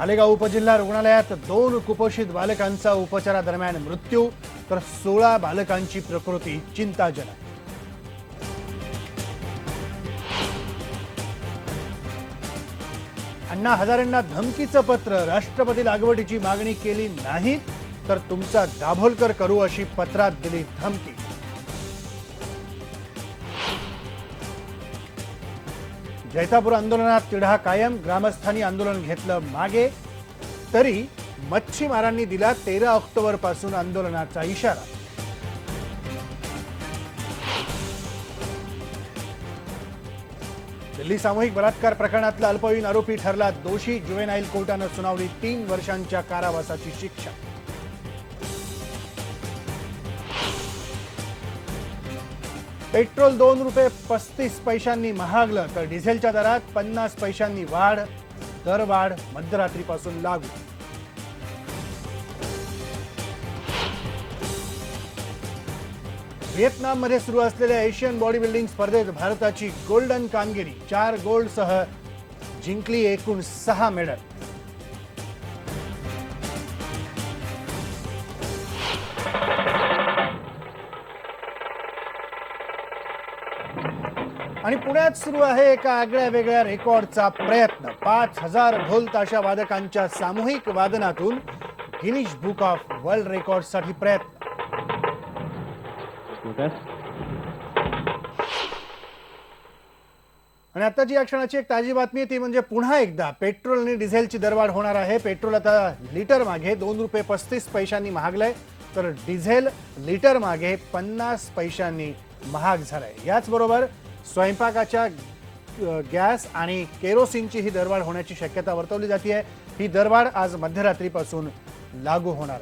मालेगाव उपजिल्हा रुग्णालयात 2 कुपोषित बालकांचा उपचारादरम्यान मृत्यू तर 16 बालकांची प्रकृती चिंताजनक। अण्णा हजारेंना धमकीचं पत्र, राष्ट्रपती लागवडीची मागणी केली नाही तर तुमचा दाभोलकर करू अशी पत्रात दिली धमकी। जैतापूर आंदोलनात तिढा कायम, ग्रामस्थांनी आंदोलन घेतलं मागे, तरी मच्छीमारांनी दिला 13 ऑक्टोबर पासून आंदोलनाचा इशारा। दिल्ली सामूहिक बलात्कार प्रकरणातला अल्पवयीन आरोपी ठरला दोषी, जुवेनाईल कोर्टानं सुनावली 3 वर्षांच्या कारावासाची शिक्षा। पेट्रोल 2 रुपये 35 पैशांनी महागलं तर डिझेलच्या दरात 50 पैशांनी वाढ, दरवाढ मध्यरात्रीपासून लागू। व्हिएतनाममध्ये सुरू असलेल्या एशियन बॉडी बिल्डिंग स्पर्धेत भारताची गोल्डन कामगिरी, 4 गोल्डसह जिंकली एकूण 6 मेडल। आणि पुण्यात सुरू आहे एका आगळ्या वेगळ्या रेकॉर्डचा प्रयत्न। 5000 ढोल ताशा वादकांच्या सामूहिक वादनातून गिनीज बुक ऑफ वर्ल्ड रेकॉर्डसाठी प्रयत्न। आणि आताची या क्षणाची एक ताजी बातमी ती म्हणजे पुन्हा एकदा पेट्रोल आणि डिझेलची दरवाढ होणार आहे। पेट्रोल आता लिटर मागे 2 रुपये 35 पैशांनी महागलंय तर डिझेल लिटर मागे 50 पैशांनी महाग झालंय। याचबरोबर स्वयंपाकाच्या गॅस आणि केरोसिनची ही दरवाढ होण्याची शक्यता वर्तवली जाते आहे। ही दरवाढ आज मध्यरात्रीपासून लागू होणार आहे।